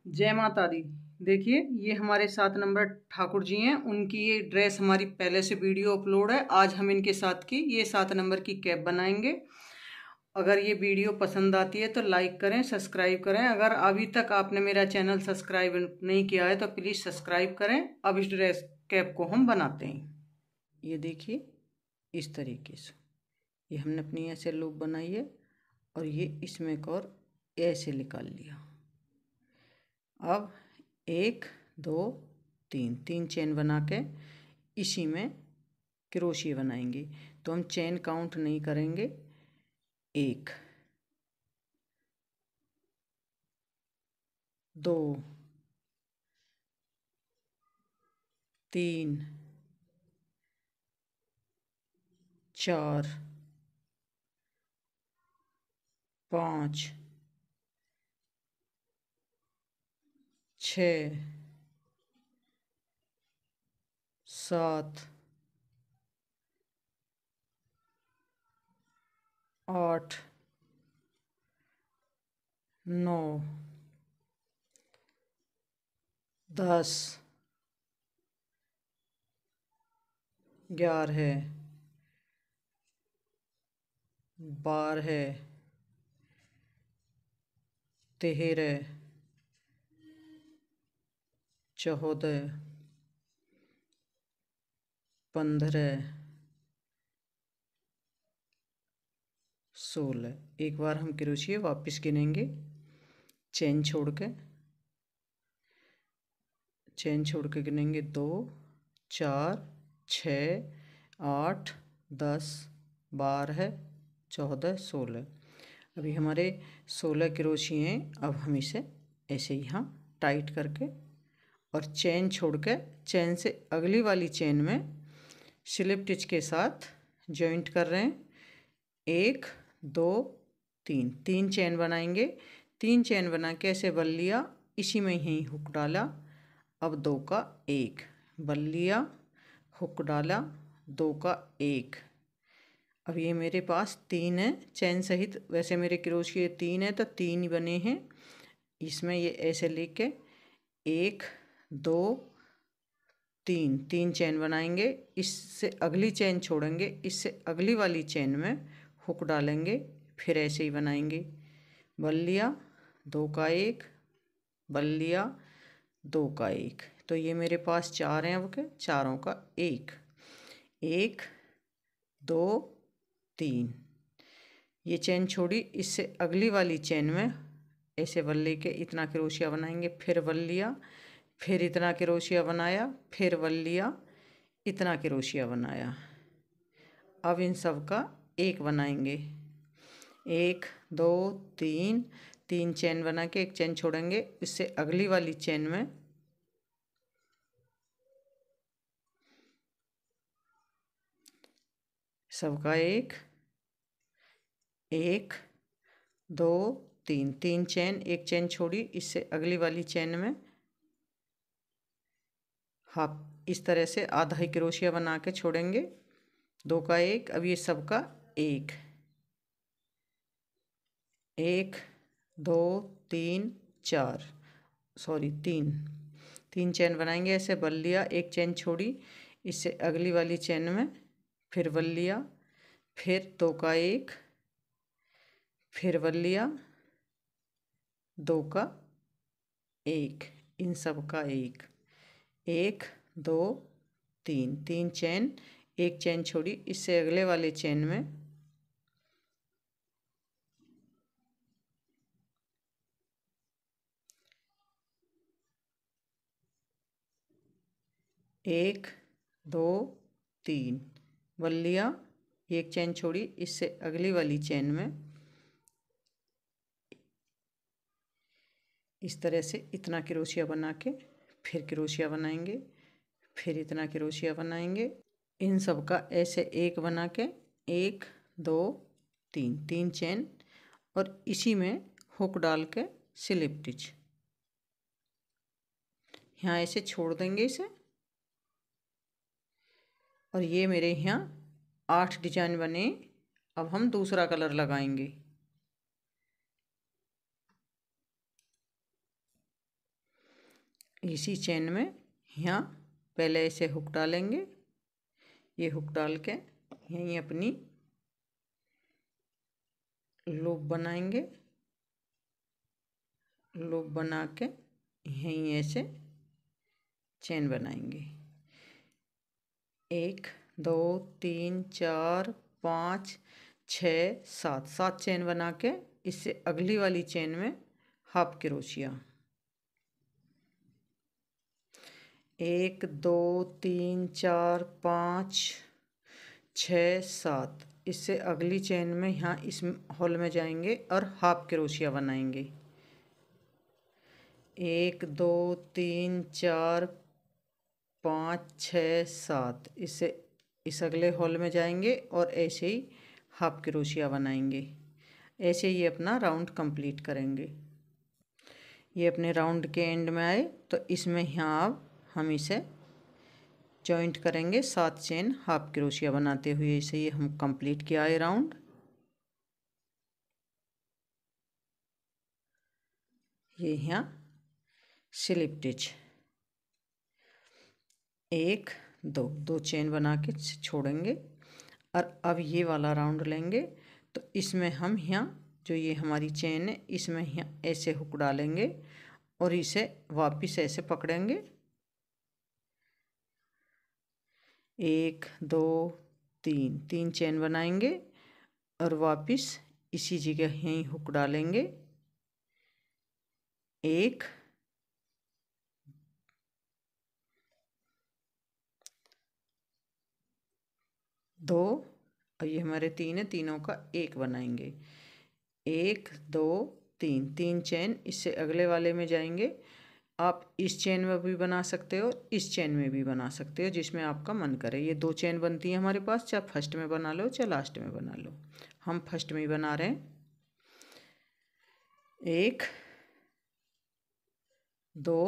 जय माता दी। देखिए ये हमारे 7 नंबर ठाकुर जी हैं। उनकी ये ड्रेस हमारी पहले से वीडियो अपलोड है। आज हम इनके साथ की ये 7 नंबर की कैप बनाएंगे। अगर ये वीडियो पसंद आती है तो लाइक करें, सब्सक्राइब करें। अगर अभी तक आपने मेरा चैनल सब्सक्राइब नहीं किया है तो प्लीज़ सब्सक्राइब करें। अब इस ड्रेस कैप को हम बनाते हैं। ये देखिए इस तरीके से ये हमने अपनी ऐसे लूप बनाई है और ये इसमें एक और ऐसे निकाल लिया। अब 1 2 3 3 चेन बना के इसी में क्रोशिया बनाएंगे। तो हम चेन काउंट नहीं करेंगे। 1 2 3 4 5 6 7 8 9 10 11 12 13 14 15 16। एक बार हम क्रोशिया वापस गिनेंगे। चेन छोड़ के गिनेंगे 2 4 6 8 10 12 14 16। अभी हमारे 16 क्रोशिया हैं। अब हम इसे ऐसे यहाँ टाइट करके और चेन छोड़ के चेन से अगली वाली चेन में स्लिप टिच के साथ जॉइंट कर रहे हैं। 1 2 3 3 चेन बनाएंगे। 3 चेन बना के ऐसे बल लिया, इसी में यहीं हुक डाला। अब 2 का 1 बल लिया, हुक डाला, 2 का 1। अब ये मेरे पास 3 है चेन सहित। वैसे मेरे क्रोशिया 3 है तो 3 बने हैं। इसमें ये ऐसे लेके 1 2 3 3 चेन बनाएंगे। इससे अगली चेन छोड़ेंगे, इससे अगली वाली चेन में हुक डालेंगे, फिर ऐसे ही बनाएंगे। बल लिया, 2 का 1 बल लिया, 2 का 1। तो ये मेरे पास 4 हैं। अब के चारों का 1 1 2 3। ये चेन छोड़ी, इससे अगली वाली चेन में ऐसे बल लेके इतना क्रोशिया बनाएंगे। फिर बल लिया, फिर इतना क्रोशिया बनाया, फिर बल लिया, इतना क्रोशिया बनाया। अब इन सब का 1 बनाएंगे। 1 2 3 3 चेन बना के एक चेन छोड़ेंगे, इससे अगली वाली चेन में सबका 1 1 2 3 3 चेन, एक चेन छोड़ी, इससे अगली वाली चेन में हाफ इस तरह से आधा ही क्रोशिया बना के छोड़ेंगे। 2 का 1। अब ये सबका 1 1 2 3 4 सॉरी 3 चेन बनाएंगे। ऐसे बल लिया, एक चेन छोड़ी, इससे अगली वाली चेन में फिर बल लिया, फिर 2 का 1 फिर बल लिया, 2 का 1। इन सब का 1 1 2 3 चेन, एक चेन छोड़ी, इससे अगले वाले चेन में एक 2 3 बल लिया, एक चेन छोड़ी, इससे अगली वाली चेन में इस तरह से इतना क्रोशिया बना के फिर क्रोशिया बनाएंगे, फिर इतना क्रोशिया बनाएंगे। इन सब का ऐसे 1 बना के 1 2 3 चेन और इसी में हुक डाल के स्लिप टिच यहाँ ऐसे छोड़ देंगे इसे। और ये मेरे यहाँ 8 डिजाइन बने। अब हम दूसरा कलर लगाएंगे। इसी चेन में यहाँ पहले ऐसे हुक डालेंगे, ये हुक डाल के यहीं अपनी लूप बनाएंगे, लूप बना के यहीं ऐसे चेन बनाएंगे। 1 2 3 4 5 6 7 7 चेन बना के इससे अगली वाली चेन में हाफ क्रोशिया। 1 2 3 4 5 6 7 इससे अगली चेन में यहाँ इस होल में जाएंगे और हाफ क्रोशिया बनाएंगे। 1 2 3 4 5 6 7 इससे इस अगले होल में जाएंगे और ऐसे ही हाफ क्रोशिया बनाएंगे। ऐसे ही अपना राउंड कंप्लीट करेंगे। ये अपने राउंड के एंड में आए तो इसमें यहाँ अब हम इसे जॉइंट करेंगे 7 चेन हाफ क्रोशिया बनाते हुए। इसे ये हम कंप्लीट किया है राउंड। ये यहाँ स्लिप स्टिच 1 2 2 चेन बना के छोड़ेंगे और अब ये वाला राउंड लेंगे तो इसमें हम यहाँ जो ये हमारी चेन है इसमें यहाँ ऐसे हुक डालेंगे और इसे वापस ऐसे पकड़ेंगे। 1 2 3 3 चेन बनाएंगे और वापस इसी जगह यहीं हुक डालेंगे। 1 2 और ये हमारे 3 है, तीनों का 1 बनाएंगे। 1 2 3 3 चेन इससे अगले वाले में जाएंगे। आप इस चेन में भी बना सकते हो, इस चेन में भी बना सकते हो, जिसमें आपका मन करे। ये 2 चेन बनती है हमारे पास, चाहे फर्स्ट में बना लो चाहे लास्ट में बना लो। हम फर्स्ट में ही बना रहे हैं। 1 2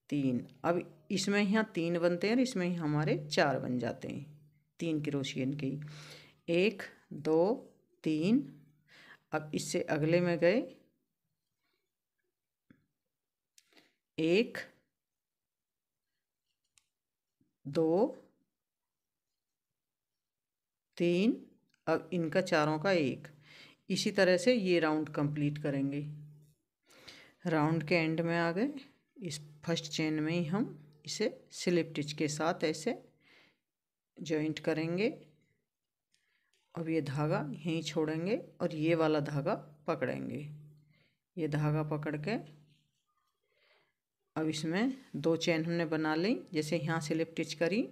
3 अब इसमें यहाँ 3 बनते हैं और इसमें ही हमारे 4 बन जाते हैं 3 क्रोशियन के। 1 2 3 अब इससे अगले में गए 1 2 3 अब इनका चारों का 1। इसी तरह से ये राउंड कंप्लीट करेंगे। राउंड के एंड में आ गए। इस फर्स्ट चेन में ही हम इसे स्लिप स्टिच के साथ ऐसे जॉइंट करेंगे। अब ये धागा यहीं छोड़ेंगे और ये वाला धागा पकड़ेंगे। ये धागा पकड़ के अब इसमें 2 चेन हमने बना ली। जैसे यहाँ स्लिप स्टिच करी,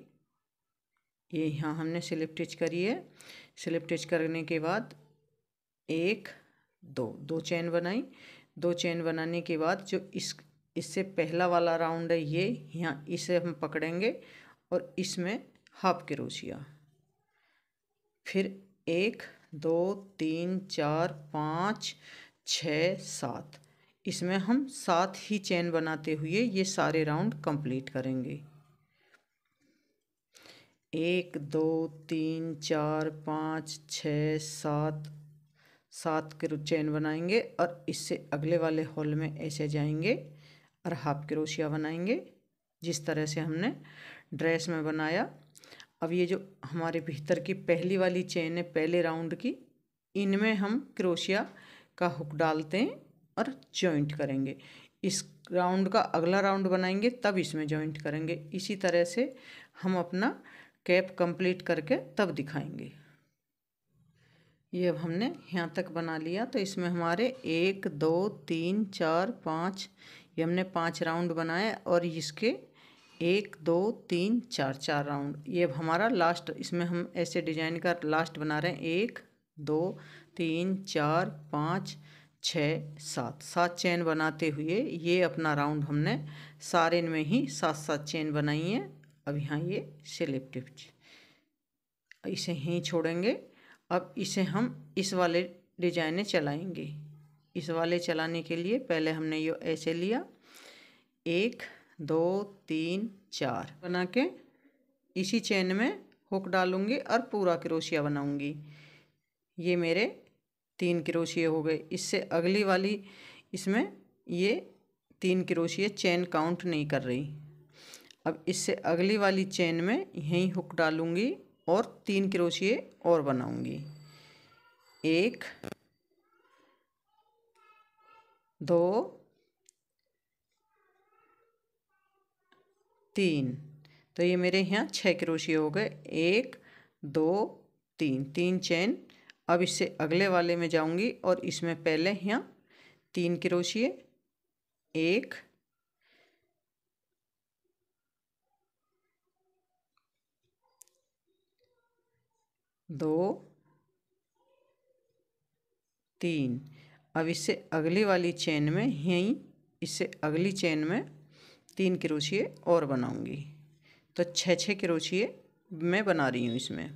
ये यहाँ हमने स्लिप स्टिच करी है। स्लिप स्टिच करने के बाद 1 2 चेन बनाई। 2 चेन बनाने के बाद जो इससे पहला वाला राउंड है ये यहाँ इसे हम पकड़ेंगे और इसमें हाफ क्रोशिया। फिर 1 2 3 4 5 6 7 इसमें हम 7 ही चेन बनाते हुए ये सारे राउंड कंप्लीट करेंगे। 1 2 3 4 5 6 7 7 के चेन बनाएंगे और इससे अगले वाले होल में ऐसे जाएंगे और हाफ क्रोशिया बनाएंगे, जिस तरह से हमने ड्रेस में बनाया। अब ये जो हमारे भीतर की पहली वाली चेन है पहले राउंड की, इनमें हम क्रोशिया का हुक डालते हैं और जॉइंट करेंगे। इस राउंड का अगला राउंड बनाएंगे तब इसमें जॉइंट करेंगे। इसी तरह से हम अपना कैप कंप्लीट करके तब दिखाएंगे। ये अब हमने यहाँ तक बना लिया तो इसमें हमारे 1 2 3 4 5 ये हमने 5 राउंड बनाए और इसके 1 2 3 4 4 राउंड। ये अब हमारा लास्ट, इसमें हम ऐसे डिजाइन का लास्ट बना रहे हैं। 1 2 3 4 5 6 7 7 चेन बनाते हुए ये अपना राउंड हमने सारे में ही 7 7 चेन बनाई है। अब यहाँ ये स्लिप स्टिच इसे यहीं छोड़ेंगे। अब इसे हम इस वाले डिजाइन में चलाएंगे। इस वाले चलाने के लिए पहले हमने ये ऐसे लिया, 1 2 3 4 बना के इसी चेन में हुक डालूंगी और पूरा क्रोशिया बनाऊंगी। ये मेरे 3 क्रोशिया हो गए। इससे अगली वाली इसमें ये 3 क्रोशिया चेन काउंट नहीं कर रही। अब इससे अगली वाली चेन में यहीं हुक डालूंगी और 3 क्रोशिया और बनाऊंगी। 1 2 3। तो ये मेरे यहाँ 6 क्रोशिया हो गए। 1 2 3, 3 चेन। अब इससे अगले वाले में जाऊंगी और इसमें पहले यहाँ 3 क्रोशिया, 1 2 3। अब इससे अगली वाली चेन में यहीं इससे अगली चेन में 3 क्रोशिया और बनाऊंगी। तो 6 क्रोशिया मैं बना रही हूँ इसमें।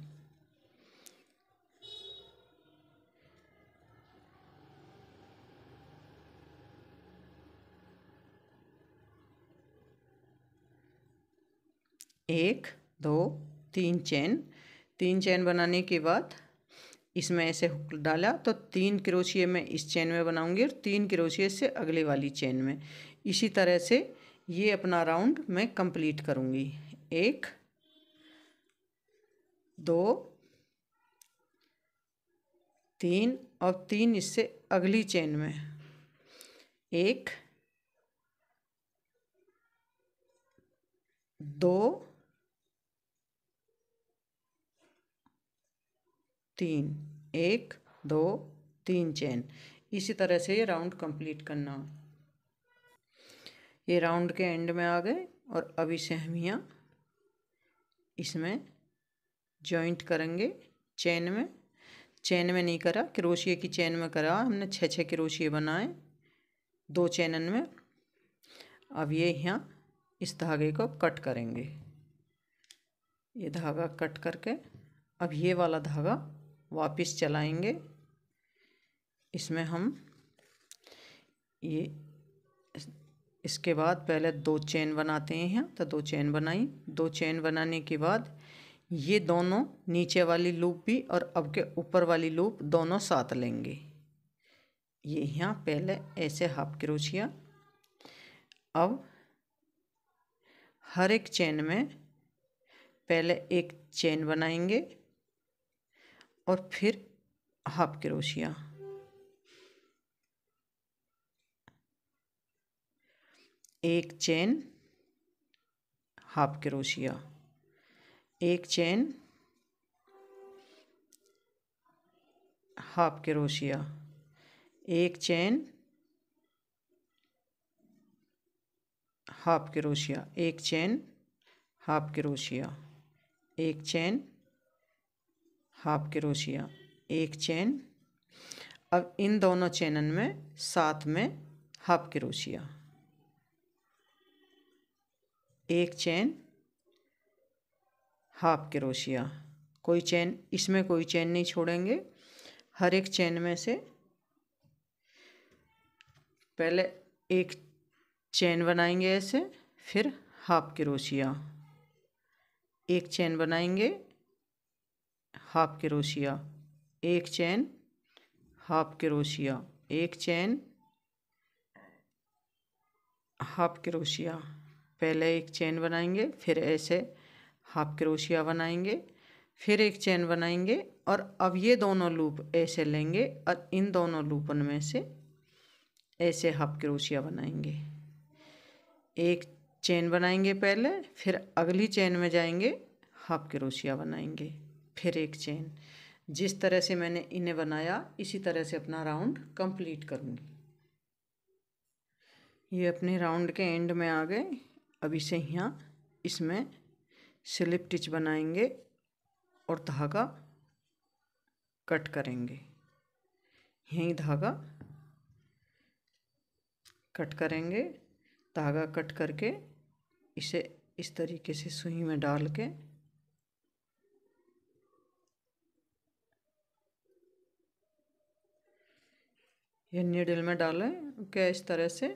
एक 2 3 चेन। 3 चेन बनाने के बाद इसमें ऐसे हुक डाला तो 3 क्रोशिया मैं इस चेन में बनाऊंगी और 3 क्रोशिया से अगली वाली चेन में। इसी तरह से ये अपना राउंड मैं कंप्लीट करूंगी। 1 2 3 और 3 इससे अगली चेन में। 1 2 3, 1 2 3 चेन। इसी तरह से ये राउंड कंप्लीट करना। ये राउंड के एंड में आ गए और अब इसे हम यहाँ इसमें जॉइंट करेंगे चेन में। चेन में नहीं करा, क्रोशिया की चेन में करा हमने। 6 क्रोशिया बनाए 2 चेनन में। अब ये यहाँ इस धागे को कट करेंगे। ये धागा कट करके अब ये वाला धागा वापस चलाएंगे। इसमें हम ये इसके बाद पहले 2 चेन बनाते हैं यहाँ। तो 2 चेन बनाई। 2 चेन बनाने के बाद ये दोनों नीचे वाली लूप भी और अब के ऊपर वाली लूप दोनों साथ लेंगे। ये यहाँ पहले ऐसे हाफ क्रोशिया। अब हर एक चेन में पहले एक चेन बनाएंगे और फिर हाफ क्रोशिया। एक चेन हाफ क्रोशिया, एक चेन हाफ क्रोशिया, एक चेन हाफ क्रोशिया, एक चेन हाफ क्रोशिया, एक चेन हाफ क्रोशिया, एक चेन। अब इन दोनों चेनन में साथ में हाफ क्रोशिया, एक चेन हाफ क्रोशिया। कोई चेन इसमें कोई चेन नहीं छोड़ेंगे। हर एक चेन में से पहले एक चेन बनाएंगे ऐसे, फिर हाफ क्रोशिया, एक चेन बनाएंगे हाफ क्रोशिया, एक चेन हाफ क्रोशिया, एक चेन हाफ क्रोशिया। पहले एक चेन बनाएंगे, फिर ऐसे हाफ क्रोशिया बनाएंगे, फिर एक चेन बनाएंगे और अब ये दोनों लूप ऐसे लेंगे और इन दोनों लूपन में से ऐसे हाफ क्रोशिया बनाएंगे। एक चेन बनाएंगे पहले, फिर अगली चेन में जाएंगे, हाफ क्रोशिया बनाएंगे, फिर एक चेन। जिस तरह से मैंने इन्हें बनाया इसी तरह से अपना राउंड कंप्लीट करूँगी। ये अपने राउंड के एंड में आ गए। अब इसे यहाँ इसमें स्लिप स्टिच बनाएंगे और धागा कट करेंगे। यहीं धागा कट करेंगे। धागा कट करके इसे इस तरीके से सुई में डाल के ये नीडल में डालें। क्या इस तरह से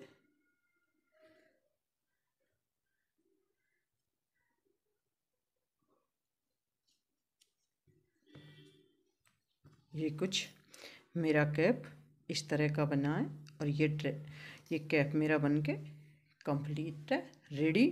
ये कुछ मेरा कैप इस तरह का बना है और ये कैप मेरा बन के कंप्लीट है, रेडी।